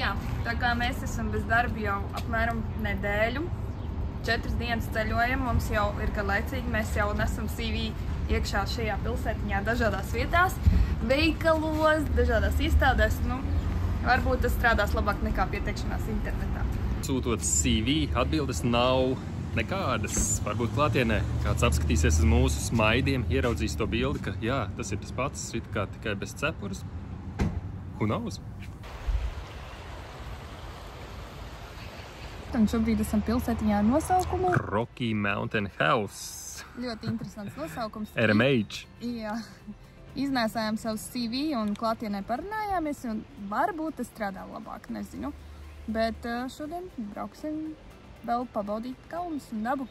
jā, tā kā mēs esam bez darba jau apmēram nedēļu, 4 dienas ceļojam, mums jau ir garlaicīgi, mēs jau nesam CV iekšā šajā pilsētiņā dažādās vietās, veikalos, dažādās iestādēs, nu, varbūt tas strādās labāk nekā pieteikšanās internetā. Sūtot CV, atbildes nav nekādas. Varbūt klātienē kāds apskatīsies uz mūsu smaidiem, ieraudzīs to bildi, ka jā, tas ir tas pats, it kā tikai bez cepures. Who knows? Un šobrīd esam pilsētiņā ar nosaukumu Rocky Mountain House. Ļoti interesants nosaukums. RMH. Jā. Iznēsājām savus CV un klātienē parunājāmies, un varbūt tas strādā labāk, nezinu. Bet šodien brauksim vēl pabaudīt kalnus un dabu.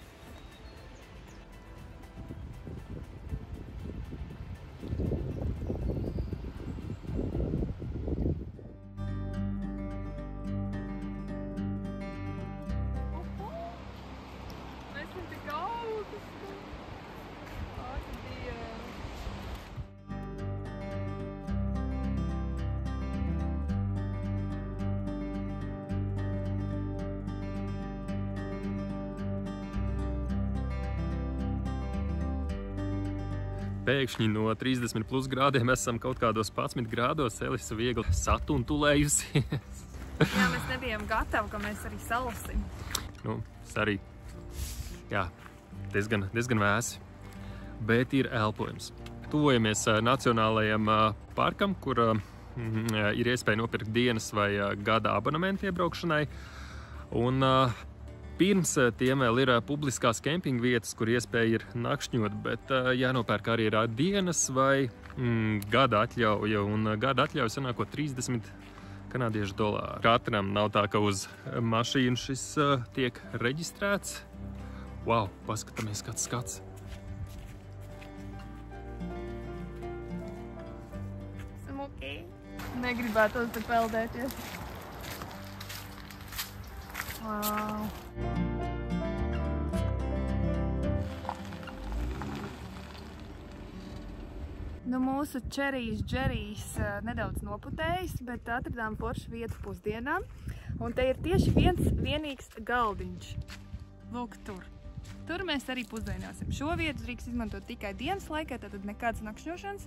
Pēkšņi no 30 plus grādiem esam kaut kādos 11 grādos. Elisa viegli satuntulējusies. Jā, mēs nebijām gatavi, ka mēs arī salasim. Nu, arī, jā, diezgan vēsi, bet ir elpojums. Tuvojamies Nacionālajam parkam, kur ir iespēja nopirkt dienas vai gada abonementu iebraukšanai. Un pirms tiem vēl ir publiskās kempinga vietas, kur iespēja ir nakšņot, bet jānopērk arī ir dienas vai gada atļauja, un gada atļauja sanākot 30 kanādiešu dolāru. Katram nav tā, ka uz mašīnu šis tiek reģistrēts. Wow, paskatāmies, kāds skats. Esam ok. Negribētos te peldēties. Wow. Nu, mūsu Džerijs nedaudz noputējis, bet atradām foršu vietu pusdienām. Un te ir tieši vienīgs galdiņš. Lūk, tur. Tur mēs arī pusdienāsim. Šo vietu drīkst izmantot tikai dienas laikā, tad nekādas nakšņošanas.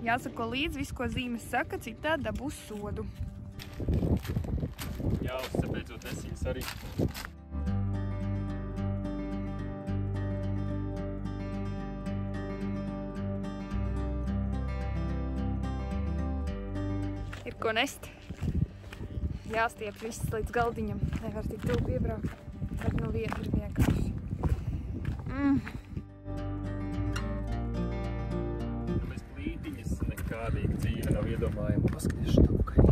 Jāsako līdzi visu, ko zīmes saka, citādi dabūs sodu. Jā, uzcepēdzot esīs arī. Ir ko nest. Jāstiep viss līdz galdiņam. Nevar tik tuvu piebraukt. Tad no vieta ir vienkārši. Mēs plītiņas nekādīgi dzīve nav iedomājama. Paskaties šo kai.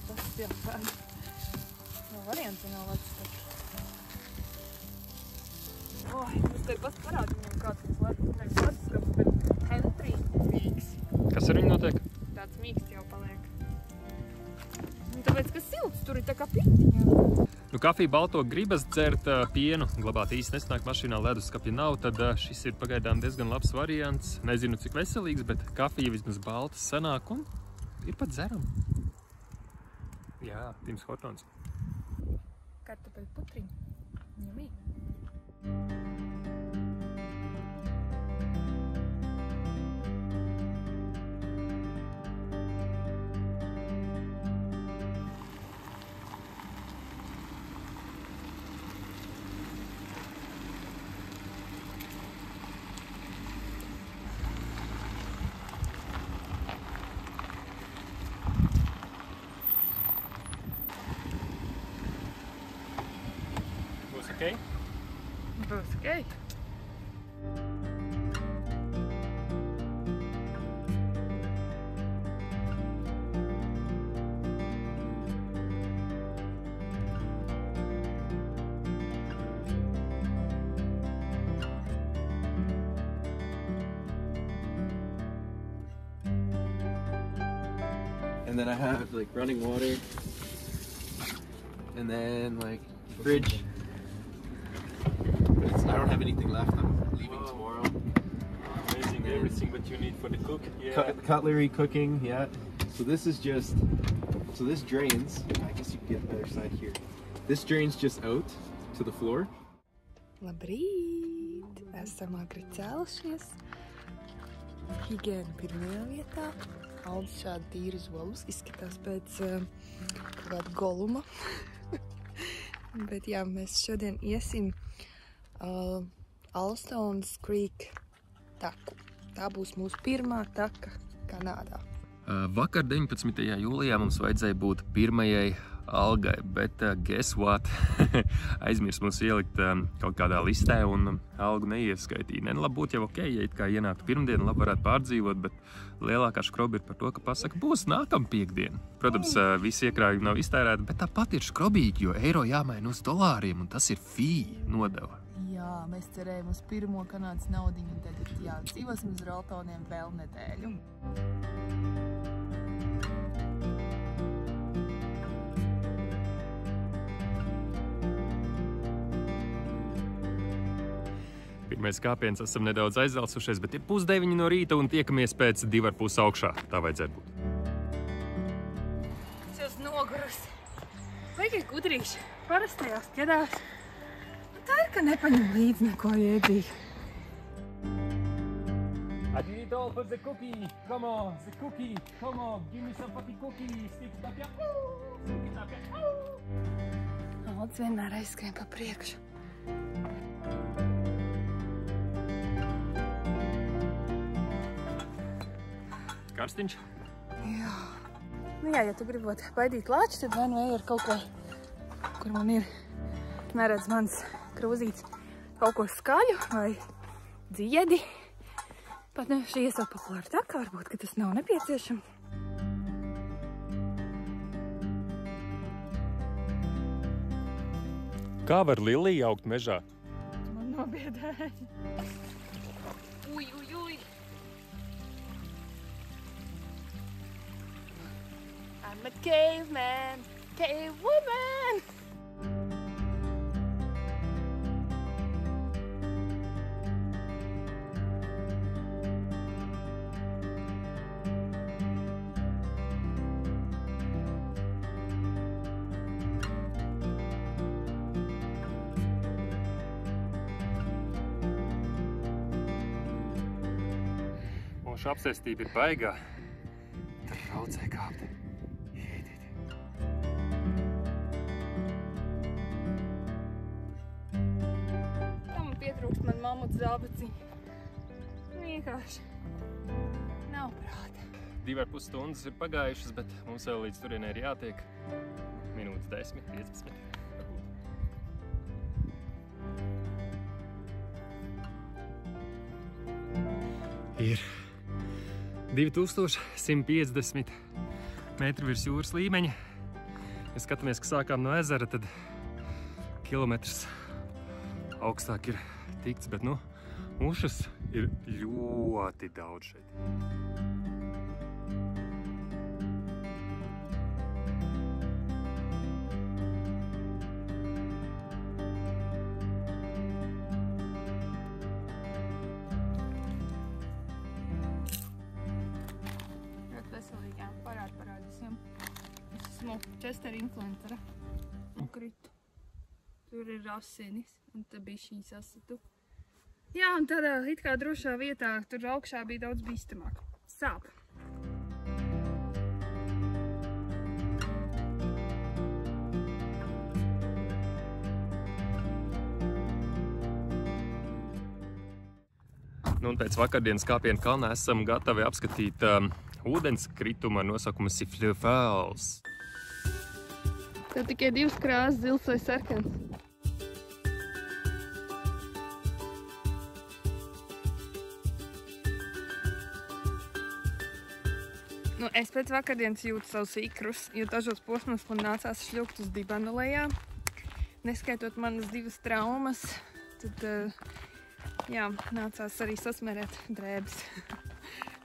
Tas jāpēd. Vēl variants nav ledus. Es te pats parādu viņam kāds ledus, bet Henry mīgs. Kas ar viņu notiek? Tāds mīgs jau paliek. Un tāpēc, ka silts tur ir tā kā pirtiņā. Nu, kafiju balto gribas dzert, pienu glabāt īsti nesanāk mašīnā, leduskapja nav, tad šis ir pagaidām diezgan labs variants. Nezinu, cik veselīgs, bet kafija vismaz balta sanāk un ir pat dzeram. Jā, Tims Hortons. Kartupeļu putriņu. Ņemī. Okay? Būs ok. and then I have like running water, and then like fridge. I don't have anything left. I'm leaving tomorrow. Amazing, everything that you need for the cook. Yeah. Cutlery, cooking, yeah. So this is just, so this drains, I guess you can get a better side here. This drains just out to the floor. Labrīt! Esam agri cēlušies. Higiēna pirmajā vietā. Aldis šādi tīri zolus. Izskatās pēc kaut kāda goluma. Bet jā, mēs šodien iesim Alstones Creek taku. Tā būs mūsu pirmā taka Kanādā. Vakar 19. jūlijā mums vajadzēja būt pirmajai algai, bet guess what? Aizmirs mums ielikt kaut kādā listē un algu neieskaitīja. Ne, labi būtu jau ok, ja it kā ienāktu pirmdienu, labi varētu pārdzīvot, bet lielākā skroba ir par to, ka pasaka, būs nākam piekdienu. Protams, visi iekrājumi nav iztērēti, bet tāpat ir skrobīgi, jo eiro jāmaina uz dolāriem, un tas ir fee nodeva. Jā, mēs cerējam uz pirmo Kanādas naudiņu, un tad jā, dzīvosim uz Roltoniem vēl nedēļu. Pirmais kāpiens esam nedaudz aizvelsušies, bet ir 8:30 no rīta un tiekamies pēc 2,5 augšā. Tā vajadzētu būt. Es jūs nogurusi. Vajag ir gudrīši. Parastajās ķedās. Tā ir, ka nepaņem līdzi neko iedzīgu. I did it all for the cookie. Come on, the cookie. Come on, give me some fucking cookie. Stick it up here. Stick it up here. Aldis vienmēr aizskrien pa priekšu. Karstiņš? Jā. Nu jā, ja tu gribot baidīt lāči, tad vai nu ej ar kaut ko, kur man ir neredz mans krūzīts, kaut ko skaļu vai dziedi. Pat ne šī iesaukt populāra taka, varbūt, ka tas nav nepieciešams. Kā var lilija augt mežā? Man nobiedēja. Uj, uj, uj. I'm a caveman, cave woman. Moša apsēstība ir baigā. Traucē kāpt. Pietrūkst man mamuts zelbaciņa. Vienkārši nav prāta. 2,5 stundas ir pagājušas, bet mums vēl līdz turienē ir jātiek minūtes 10, 15. Ir 2150 metru virs jūras līmeņa. Ja skatāmies, ka sākām no ezera, tad kilometrs augstāk ir tikts, bet nu, mušas ir ļoti daudz šeit. Ļoti veselīgām parādīsim. Es esmu Chester influencera. Un kritu. Tur ir asinis, un tad bija šī sasitu. Jā, un tādā it kā drošā vietā, tur augšā bija daudz bīstamāk. Sāp. Nu, un pēc vakardienas kāpiena kalnā esam gatavi apskatīt ūdens kritumu ar nosaukumu Siffleur Falls. Tad tikai divas krāsas, zils vai sarkans. Nu, es pēc vakardienas jūtu savus ikrus, jo dažos posmos man nācās šļukt uz dibanu lejā. Neskaitot manas divas traumas, tad, jā, nācās arī sasmērēt drēbes.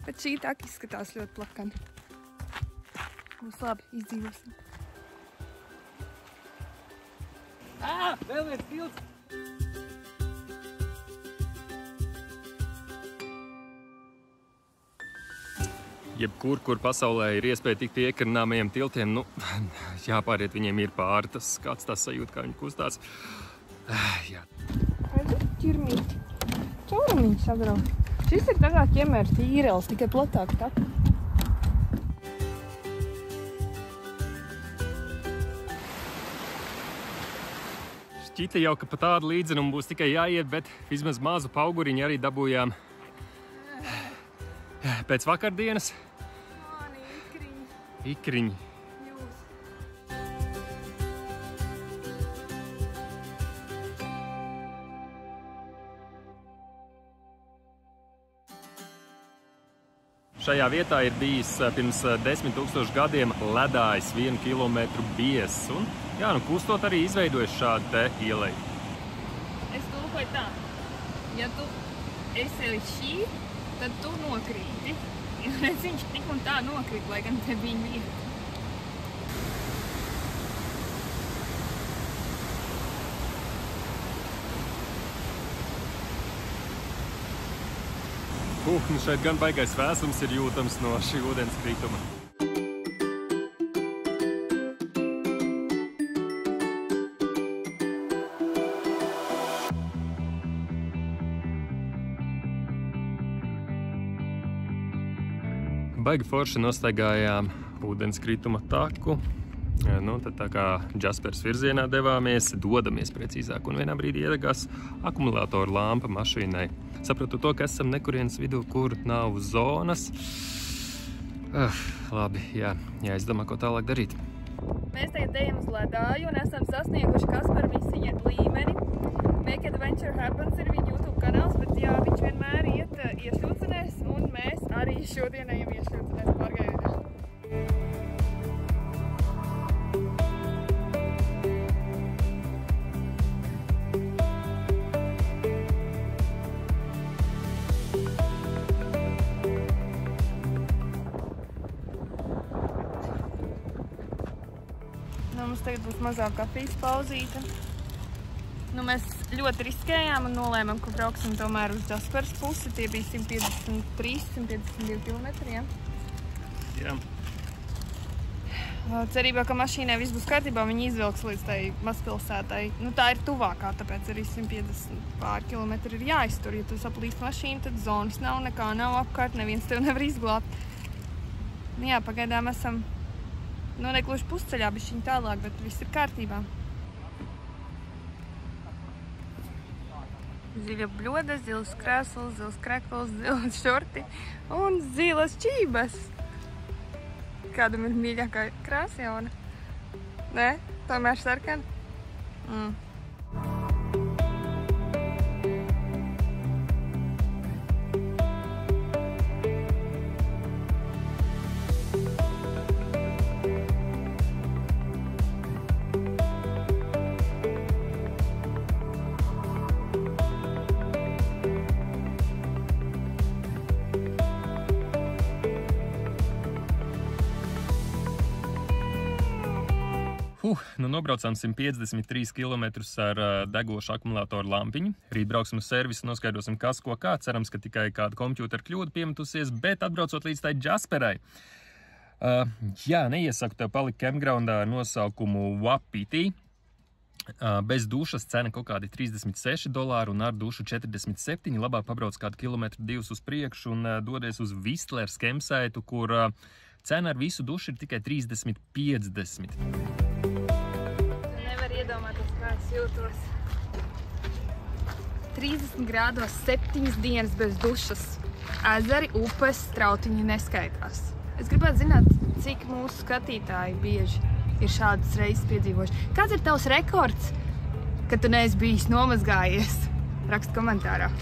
Bet šī taka izskatās ļoti plakani. Būs labi, izdzīvosim. Vēl viens tilts! Jebkur, kur pasaulē ir iespēja tikt iekarināmajiem tiltiem, nu, jāpāriet viņiem ir pāri. Tas kāds tās sajūt, kā viņi kustās. Jā. Redzi, ķirmīti. Caurumiņi sagrauj. Šis ir tā kā ķemērs īrels, tikai platāk taka. Šķita jau, ka pa tādu līdzenumu būs tikai jāiet, bet vismaz mazu pauguriņu arī dabūjām pēc vakardienas. Mani ikriņi. Ikriņi. Jūs. Šajā vietā ir bijis pirms 10 000 gadiem ledājs 1 kilometru biezs. Un, jā, nu kustot arī izveidojas šādu te ieleju. Es tulkoju tā. Ja tu esi līdz šī, tad tu nokrīti. Redz, viņš tik un tā nokrīt, lai gan te bija vieta. Nu šeit gan baigais vēsums ir jūtams no šī ūdens krituma. Baigi forši nostaigājām ūdens krituma taku. Nu, tad tā kā Jaspers virzienā devāmies, dodamies precīzāk, un vienā brīdī iedegās akumulātoru lampa mašīnai. Sapratu to, ka esam nekurienes vidū, kur nav zonas. Labi, jāizdomā, ko tālāk darīt. Mēs tagad ejam uz ledāju un esam sasnieguši Kaspara Misiņa līmeni. Make Adventure Happens ir viņa YouTube kanāls, bet jā, viņš vienmēr iet iešļūcenēs, un mēs arī šodien ejam iešļūcenēs pārgājienā. Mums tagad būs mazāk kafijas pauzīte. Nu, mēs ļoti riskējām un nolēmām, ka brauksim tomēr uz Jaspers pusi. Tie bija 153–152 kilometri, ja? Jā. Cerībā, ka mašīnai viss būs kārtībā, viņi izvilks līdz tai mazpilsētai. Nu, tā ir tuvākā, tāpēc arī 150 pār kilometri ir jāiztur. Ja tu saplīst mašīnu, tad zonas nav, nekā nav apkārt, neviens tev nevar izglābt. Nu, jā, pagaidām esam nekluši pusceļā, bišķiņ tālāk, bet viss ir kārtībā. Ziļa bļoda, zils krēsls, zils krekls, zils šorti un zilas čības. Kādam ir mīļākā krāsa jauna? Nē? Tomēr sarkana? Nu nobraucām 153 km ar degošu akumulātoru lampiņu. Rīt brauksim uz servisu, noskaidrosim, kas ko kā. Cerams, ka tikai kāda kompjūtera kļūda piemetusies, bet atbraucot līdz tai Jasperai. Jā, neiesaku tev palikt campgroundā ar nosaukumu Wapiti. Bez dušas cena kaut kādi $36 un ar dušu 47. Labāk pabrauc kādu kilometru divus uz priekšu un dodies uz Whistlers campsite, kur cena ar visu dušu ir tikai 30–50. Iedomāties, kā es jūtos. 30 grādos 7 dienas bez dušas. Ezeri, upes, strautiņi neskaitās. Es gribētu zināt, cik mūsu skatītāji bieži ir šādas reizes piedzīvojuši. Kāds ir tavs rekords, ka tu neesi bijis nomazgājies? Rakst komentārā.